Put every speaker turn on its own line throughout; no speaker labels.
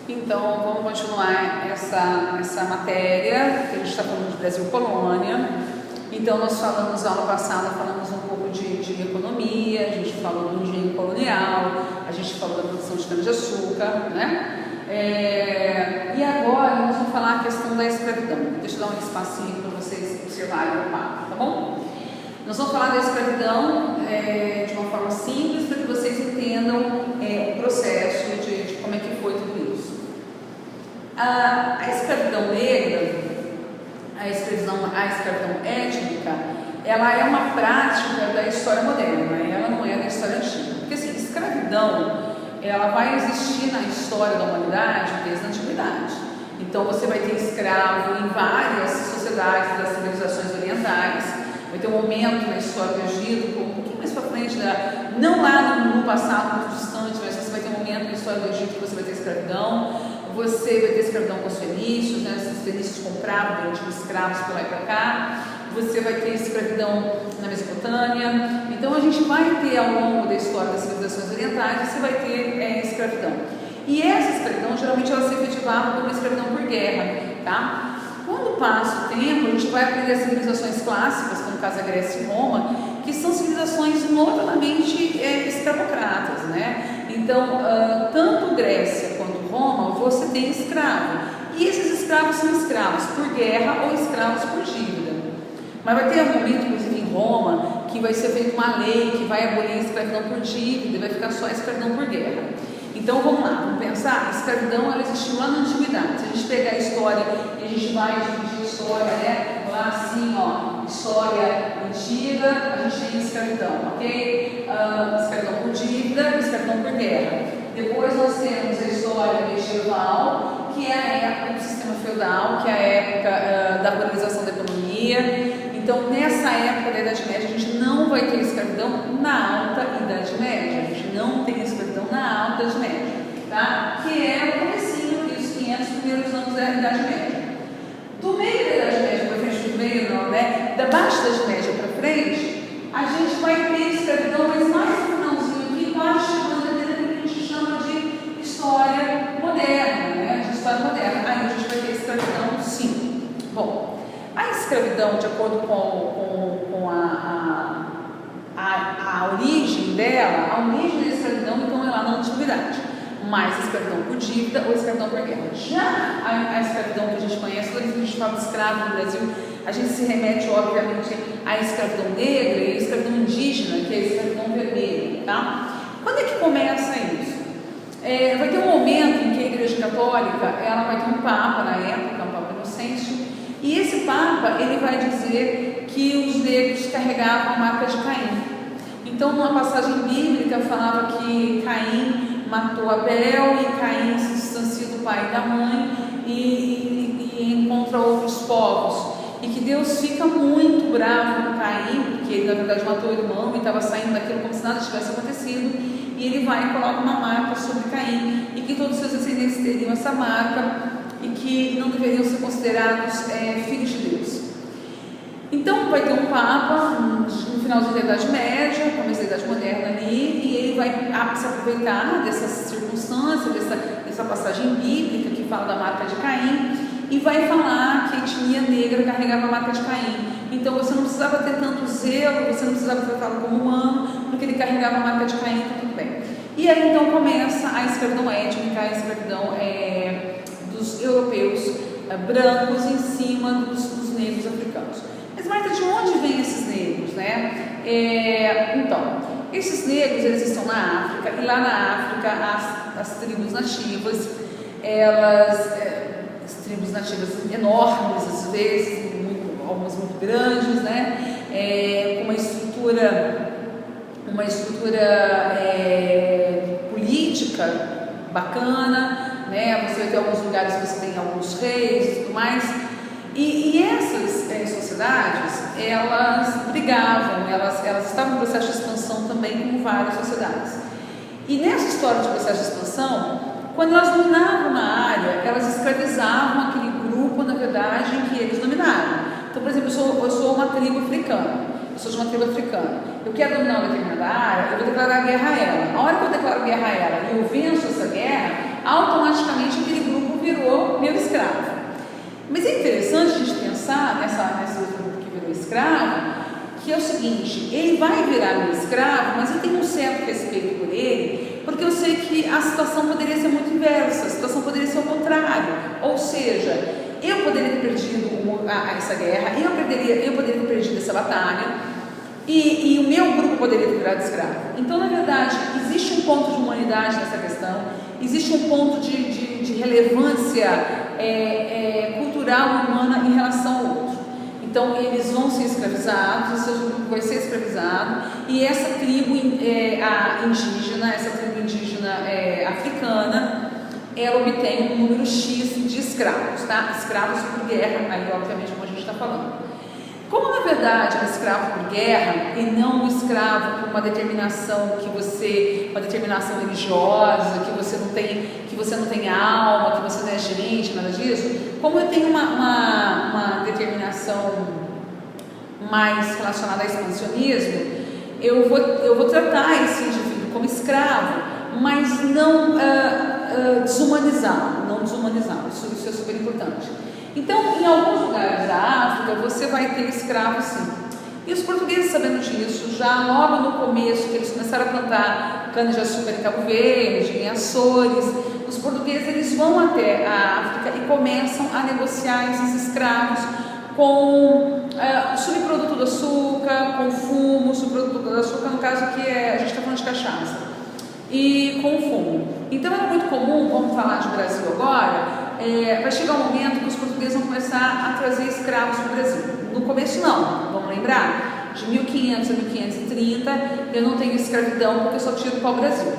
Então, vamos continuar essa matéria, que a gente está falando de Brasil Colônia. Então, nós falamos, na aula passada, falamos um pouco de economia, a gente falou do engenho colonial, a gente falou da produção de cana-de-açúcar, né? E agora, nós vamos falar a questão da escravidão. Deixa eu dar um espacinho para vocês observarem o papo, tá bom? Nós vamos falar da escravidão de uma forma simples, para que vocês entendam o processo de como é que foi tudo isso. A escravidão negra, a escravidão étnica, ela é uma prática da história moderna, ela não é da história antiga. Porque assim, escravidão, ela vai existir na história da humanidade desde a antiguidade. Então você vai ter escravo em várias sociedades das civilizações orientais. Vai ter um momento na história do Egito, um pouquinho mais para frente, não lá no passado muito distante, mas você vai ter um momento na história do Egito que você vai ter escravidão. Você vai ter escravidão com os fenícios, né? Os fenícios compravam, vendiam escravos para lá e para cá. Você vai ter escravidão na Mesopotâmia. Então a gente vai ter ao longo da história das civilizações orientais, você vai ter escravidão. E essa escravidão, geralmente, ela se efetivava por uma escravidão por guerra, tá? Quando passa o tempo, a gente vai aprender as civilizações clássicas, como no caso a Grécia e Roma, que são civilizações notadamente escravocratas, né? Então, tanto Grécia quanto Roma, você tem escravo. E esses escravos são escravos por guerra ou escravos por dívida. Mas vai ter um momento, inclusive em Roma, que vai ser feita uma lei que vai abolir a escravidão por dívida e vai ficar só a escravidão por guerra. Então vamos lá, vamos pensar, a escravidão ela existiu lá na antiguidade. Se a gente pegar a história e a gente vai dividir a história, né? Lá assim, ó, história antiga, a gente tem escravidão, ok? Escravidão por dívida, escravidão por guerra. Depois nós temos a história medieval, que é a época do sistema feudal, que é a época da valorização da economia. Então, nessa época da Idade Média, a gente não vai ter escravidão na Alta Idade Média. A gente não tem escravidão na Alta Idade Média, tá? Que é o comecinho dos 500 primeiros anos da Idade Média. Do meio da Idade Média para frente, do meio não, né? Da Baixa Idade Média para frente, a gente vai ter escravidão, mas mais no finalzinho aqui, quase chegando naquilo que a gente chama de história moderna, né? De história moderna. Aí a gente vai ter escravidão, sim. Bom, a escravidão, de acordo com a origem dela, a origem da escravidão, então, é lá na antiguidade. Mais escravidão por dívida ou escravidão por guerra. Já a escravidão que a gente conhece, toda vez que a gente fala de escravo no Brasil, a gente se remete, obviamente, à escravidão negra e à escravidão indígena, que é a escravidão vermelha, tá? Quando é que começa isso? Vai ter um momento em que a Igreja Católica, ela vai ter um Papa na época, o Papa Inocêncio, e esse Papa, ele vai dizer que os negros carregavam a marca de Caim. Então, numa passagem bíblica, falava que Caim matou Abel e Caim se distancia do pai e da mãe e encontra outros povos. E que Deus fica muito bravo com Caim, porque ele, na verdade, matou o irmão e estava saindo daquilo como se nada tivesse acontecido. E ele vai e coloca uma marca sobre Caim, e que todos os seus descendentes teriam essa marca, e que não deveriam ser considerados filhos de Deus. Então vai ter um Papa no finalzinho da Idade Média, começo da Idade Moderna ali, e ele vai se aproveitar dessa circunstância, dessa passagem bíblica que fala da marca de Caim, e vai falar que a etnia negra carregava a marca de Caim. Então você não precisava ter tanto zelo, você não precisava tratá-lo como humano, porque ele carregava a marca de Caim, então tudo bem. E aí então começa a escravidão étnica, a escravidão dos europeus brancos em cima dos negros africanos. Mas, Marta, de onde vêm esses negros, né? Então, esses negros, eles estão na África, e lá na África as tribos nativas, as tribos nativas enormes, às vezes, algumas muito grandes, né? Com uma estrutura política bacana, né? Você vai ter alguns lugares que você tem alguns reis e tudo mais. E essas sociedades, elas brigavam, elas estavam em processo de expansão também, como várias sociedades. E nessa história de processo de expansão, quando elas dominavam uma área, elas escravizavam aquele grupo, na verdade, que eles dominaram. Então, por exemplo, eu sou uma tribo africana. Eu sou de uma tribo africana. Eu quero dominar uma determinada área, eu vou declarar guerra a ela. A hora que eu declaro guerra a ela e eu venço essa guerra, automaticamente aquele é o seguinte, ele vai virar meu escravo, mas eu tenho um certo respeito por ele, porque eu sei que a situação poderia ser muito inversa, a situação poderia ser o contrário, ou seja, eu poderia ter perdido essa guerra, eu poderia ter perdido essa batalha, e o meu grupo poderia ter virado escravo. Então, na verdade, existe um ponto de humanidade nessa questão, existe um ponto de relevância cultural e humana em relação ao outro. Então, eles vão ser escravizados, o seu grupo vai ser escravizado, e essa tribo indígena, africana, ela obtém um número X de escravos, tá? Escravos por guerra, aí obviamente como a gente está falando. Como na verdade é um escravo por guerra e não um escravo por uma determinação uma determinação religiosa, que você não tem alma, que você não é gente, nada disso, como eu tenho uma determinação mais relacionada a expansionismo, eu vou tratar esse indivíduo como escravo, mas não desumanizá-lo, isso é super importante. Então, em alguns lugares da África, você vai ter escravos sim. E os portugueses, sabendo disso, já logo no começo, que eles começaram a plantar cana-de-açúcar em Cabo Verde, em Açores, os portugueses eles vão até a África e começam a negociar esses escravos com o subproduto do açúcar, com fumo, o subproduto do açúcar, no caso que a gente está falando de cachaça, e com fumo. Então, era muito comum, vamos falar de Brasil agora, vai chegar um momento que os portugueses vão começar a trazer escravos para o Brasil. No começo não, vamos lembrar? De 1500 a 1530 eu não tenho escravidão porque eu só tiro para o Brasil.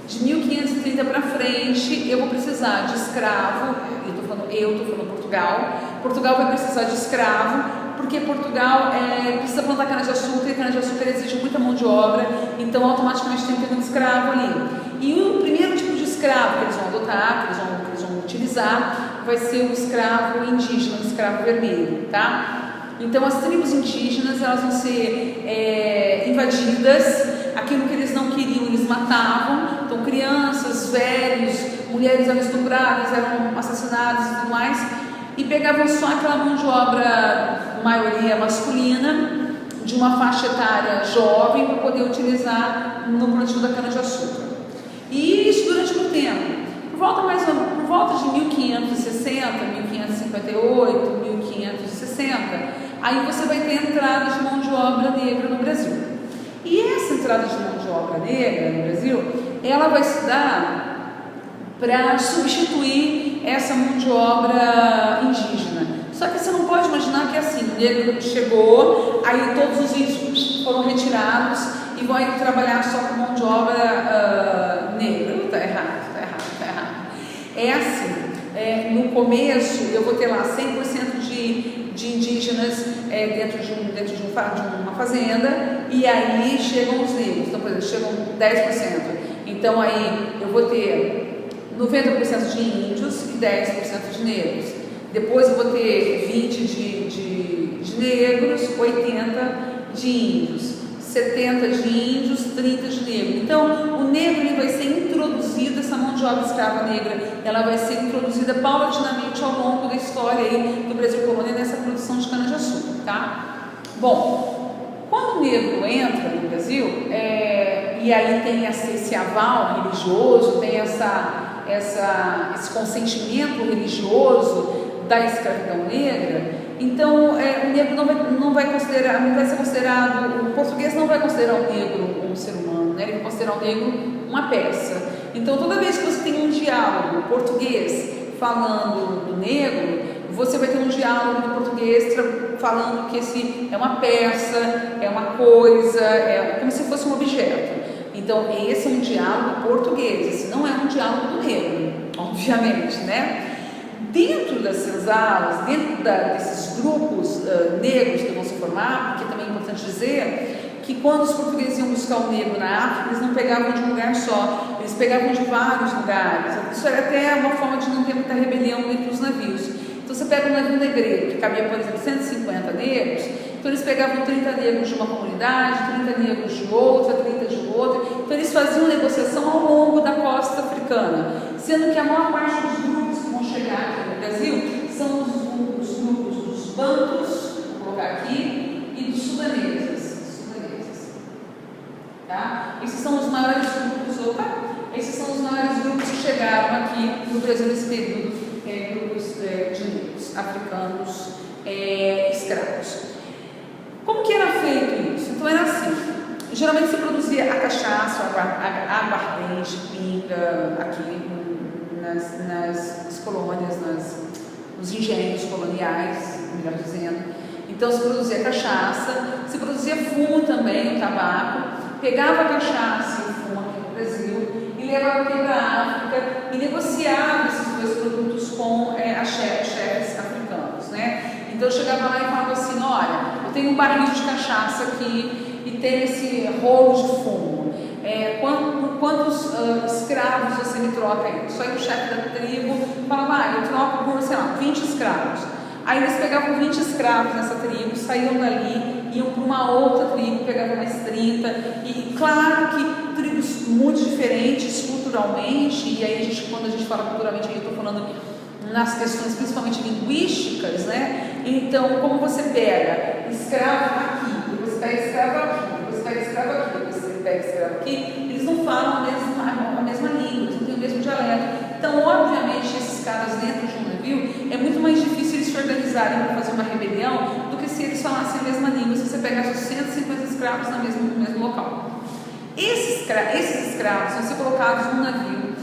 De 1530 para frente eu vou precisar de escravo, eu estou falando Portugal. Portugal vai precisar de escravo porque Portugal precisa plantar cana-de-açúcar e cana-de-açúcar exige muita mão de obra, então automaticamente tem que ter um escravo ali. E o primeiro tipo de escravo que eles vão adotar, que eles vão utilizar, vai ser o escravo indígena, o escravo vermelho, tá? Então as tribos indígenas elas vão ser invadidas, aquilo que eles não queriam eles matavam, então crianças, velhos, mulheres eram estupradas, eram assassinadas e tudo mais, e pegavam só aquela mão de obra, maioria masculina, de uma faixa etária jovem para poder utilizar no plantio da cana-de-açúcar. E isso durante muito tempo. Por volta de 1560, 1558, 1560, aí você vai ter entrada de mão de obra negra no Brasil. E essa entrada de mão de obra negra no Brasil, ela vai se dar para substituir essa mão de obra indígena. Só que você não pode imaginar que assim, o negro chegou, aí todos os índios foram retirados e vão trabalhar só com mão de obra negra. Está errado. É assim, no começo eu vou ter lá 100% de indígenas dentro de uma fazenda, e aí chegam os negros, então por exemplo, chegam 10%, então aí eu vou ter 90% de índios e 10% de negros, depois eu vou ter 20% de negros, 80% de índios, 70% de índios, 30% de negro. Então, o negro ele vai ser introduzido, essa mão de obra escrava negra, ela vai ser introduzida paulatinamente ao longo da história aí do Brasil colônia nessa produção de cana-de-açúcar, tá? Bom, quando o negro entra no Brasil, e aí tem esse aval religioso, tem esse consentimento religioso da escravidão negra, então o negro não vai ser considerado, o português não vai considerar o negro um ser humano, né? Ele vai considerar o negro uma peça. Então toda vez que você tem um diálogo português falando do negro, você vai ter um diálogo do português falando que esse é uma peça, é uma coisa, é como se fosse um objeto. Então esse é um diálogo português, esse não é um diálogo do negro, obviamente, né? Dentro das senzalas, dentro desses grupos negros que vão se formar, porque também é importante dizer que quando os portugueses iam buscar o negro na África, eles não pegavam de um lugar só, eles pegavam de vários lugares. Isso era até uma forma de não ter muita rebelião dentro dos navios. Então você pega um navio negreiro, que cabia, por exemplo, 150 negros, então eles pegavam 30 negros de uma comunidade, 30 negros de outra, 30 de outra, então eles faziam negociação ao longo da costa africana, sendo que a maior parte dos grupos que vão chegar aqui no Brasil são os grupos dos bantus, vou colocar aqui, e dos sudaneses. Tá? Esses são os maiores grupos, esses são os maiores grupos que chegaram aqui no Brasil nesse período, grupos de negros, africanos, escravos. Como que era feito isso? Então era assim, geralmente se produzia a cachaça, a aguardente, pinga, aqui nas colônias, nos engenhos coloniais, melhor dizendo. Então se produzia cachaça, se produzia fumo também, o tabaco, pegava a cachaça e o fumo aqui no Brasil e levava aqui para a África e negociava esses dois produtos com chefes africanos, né? Então eu chegava lá e falava assim, olha, eu tenho um barril de cachaça aqui e tem esse rolo de fumo. Quantos escravos você me troca aí? Só aí o chefe da tribo falava, eu troco por, sei lá, 20 escravos. Aí eles pegavam 20 escravos nessa tribo, saíam dali, iam para uma outra tribo, pegavam mais 30. E claro que tribos muito diferentes culturalmente, e aí quando a gente fala culturalmente, aí eu estou falando nas questões principalmente linguísticas, né? Então, como você pega escravo aqui, depois você pega escravo aqui, depois você pega escravo aqui, depois você pega escravo aqui, eles não falam a mesma língua, eles não têm o mesmo dialeto. Então, obviamente, esses caras dentro de um navio, é muito mais difícil eles se organizarem para fazer uma rebelião do que se eles falassem a mesma língua, se você pegasse os 150 escravos no mesmo local. Esses escravos vão ser colocados no navio,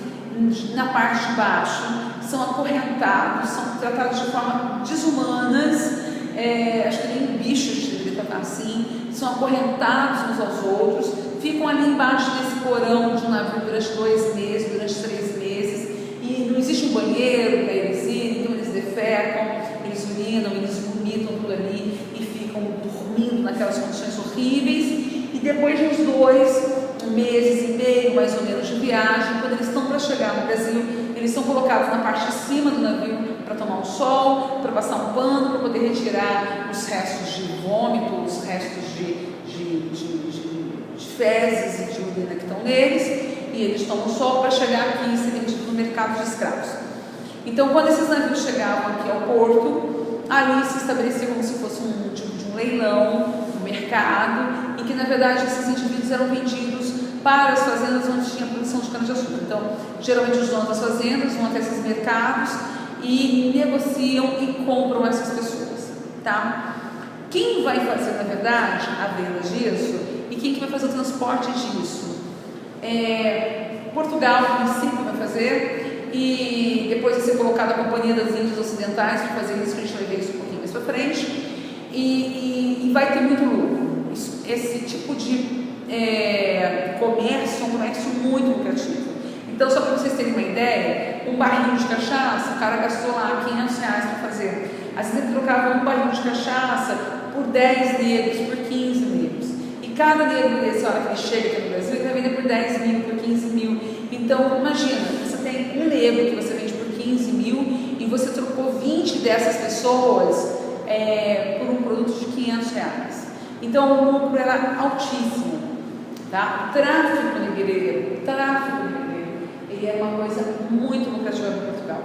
na parte de baixo, são acorrentados, são tratados de forma desumanas, acho que nem bichos deveria tratar assim, são acorrentados uns aos outros, ficam ali embaixo desse porão de um navio durante 2 meses, durante 3 meses, e não existe um banheiro para eles irem, então eles defecam, eles urinam, eles vomitam tudo ali e ficam dormindo naquelas condições horríveis, e depois de uns 2 meses e meio, mais ou menos, de viagem, quando eles estão para chegar no Brasil, eles são colocados na parte de cima do navio para tomar um sol, para passar um pano, para poder retirar os restos de vômito, os restos de fezes e de urina que estão neles, e eles tomam sol para chegar aqui e ser vendido no mercado de escravos. Então, quando esses navios chegavam aqui ao porto, ali se estabelecia como se fosse um tipo de um leilão, um mercado, em que na verdade esses indivíduos eram vendidos para as fazendas onde tinha produção de cana-de-açúcar. Então, geralmente os donos das fazendas vão até esses mercados e negociam e compram essas pessoas, tá? Quem vai fazer, na verdade, a venda disso e quem que vai fazer o transporte disso? Portugal, no princípio, vai fazer, e depois vai ser colocada a Companhia das Índias Ocidentais para fazer isso, que a gente vai ver isso um pouquinho mais para frente, e vai ter muito lucro. Esse tipo de comércio é um comércio muito lucrativo. Então, só para vocês terem uma ideia, um barril de cachaça, o cara gastou lá R$500 para fazer. Às vezes ele trocava um barril de cachaça por 10 negros, por 15 negros. E cada negro desse, a hora que ele chega aqui no Brasil, ele vai vender por 10 mil, por 15 mil. Então, imagina, você tem um negro que você vende por 15 mil e você trocou 20 dessas pessoas por um produto de R$500. Então, o lucro era altíssimo. Tá? O tráfico negreiro, ele é uma coisa muito lucrativa para Portugal.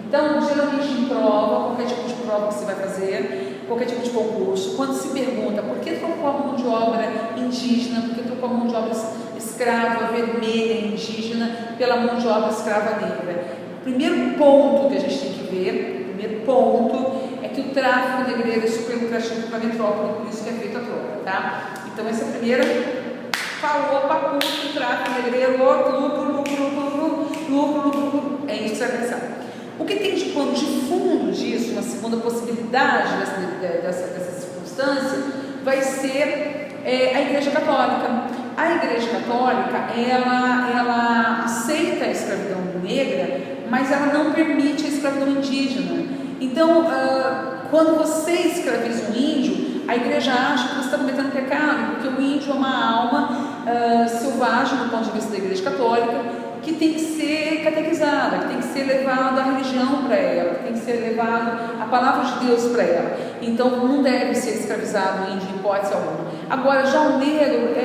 Então, geralmente em prova, qualquer tipo de prova que você vai fazer, qualquer tipo de concurso, quando se pergunta por que trocou a mão de obra indígena, por que trocou a mão de obra escrava vermelha indígena pela mão de obra escrava negra, o primeiro ponto que a gente tem que ver, é que o tráfico negreiro é super lucrativo para a metrópole, por isso que é feita a troca, tá? Então, essa é a primeira. Falou para o tráfico negreiro, lucro, é isso que você vai pensar. O que tem de pano de fundo disso, uma segunda possibilidade dessa circunstância, vai ser a Igreja Católica. A Igreja Católica, ela aceita a escravidão negra, mas ela não permite a escravidão indígena. Então, quando você escraviza um índio, a igreja acha que você está cometendo pecado, porque o índio é uma alma selvagem do ponto de vista da Igreja Católica, que tem que ser catequizada, que tem que ser levado a religião para ela, que tem que ser levado a palavra de Deus para ela. Então não deve ser escravizado o índio em hipótese alguma. Agora, já o negro,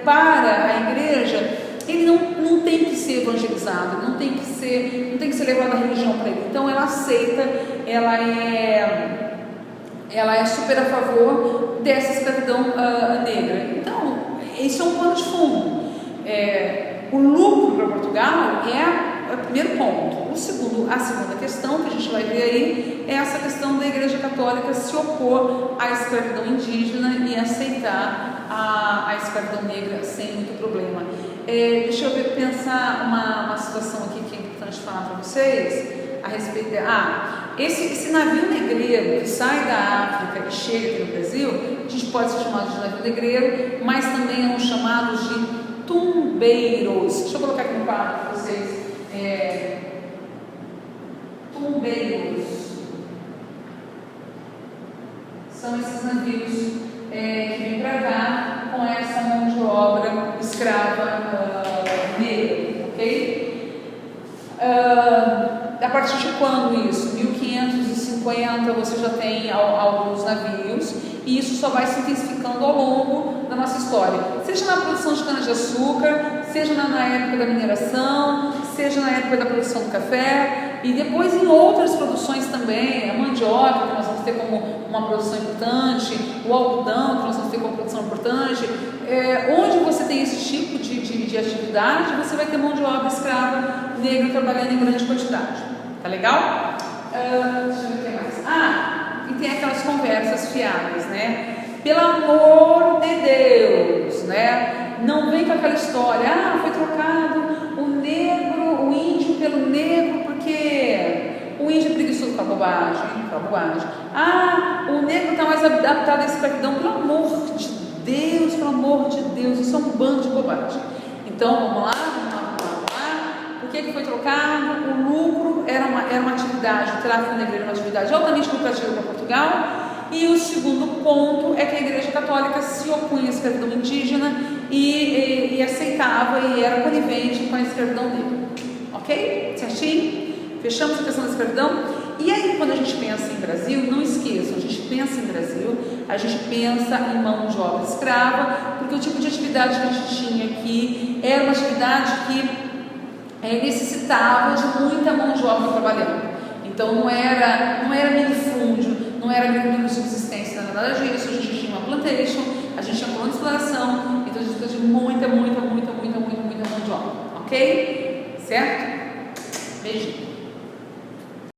para a igreja, ele não tem que ser evangelizado, não tem que ser levado à religião para ele. Então ela aceita, ela é super a favor dessa escravidão negra. Então, Isso é um pano de fundo. O lucro para Portugal é o primeiro ponto. A segunda questão que a gente vai ver aí é essa questão da Igreja Católica se opor à escravidão indígena e aceitar a escravidão negra sem muito problema. Deixa eu pensar uma situação aqui que é importante falar para vocês a respeito de... esse navio negreiro que sai da África e chega aqui no Brasil, a gente pode ser chamado de navio negreiro, mas também é chamados de tumbeiros. Deixa eu colocar aqui no quadro para vocês. Tumbeiros são esses navios que vêm para cá com essa mão de obra escrava negra, ok? A partir de quando isso? 1550 você já tem alguns navios, e isso só vai se intensificando ao longo da nossa história, seja na produção de cana-de-açúcar, seja na época da mineração, seja na época da produção do café, e depois em outras produções também, a mandioca, que nós vamos ter como uma produção importante, o algodão, que nós vamos ter como produção importante. Onde você tem esse tipo de atividade, você vai ter mão de obra escrava negra trabalhando em grande quantidade. Tá legal? Deixa eu ver o que mais. E tem aquelas conversas fiadas, né? Pelo amor de Deus, né? Não vem com aquela história, foi trocado o índio pelo negro porque o índio é preguiçoso, com a bobagem. O negro está mais adaptado à escravidão. Pelo amor de Deus, isso é um bando de bobagem. Então, vamos lá. Por que foi trocado? O lucro era uma atividade, o tráfico negreiro era uma atividade altamente lucrativa para Portugal. E o segundo ponto é que a Igreja Católica se opunha à escravidão indígena e aceitava e era conivente com a escravidão negra. Ok? Certinho? Fechamos a questão da escravidão. E aí, quando a gente pensa em Brasil, não esqueçam, a gente pensa em Brasil, a gente pensa em mão de obra escrava, porque o tipo de atividade que a gente tinha aqui era uma atividade que necessitava de muita mão de obra trabalhando. Então não era minifúndio, não era agricultura de subsistência, não era nada disso. A gente tinha uma plantation, a gente tinha colônia de exploração, então a gente precisa de muita mão de obra, ok? Certo?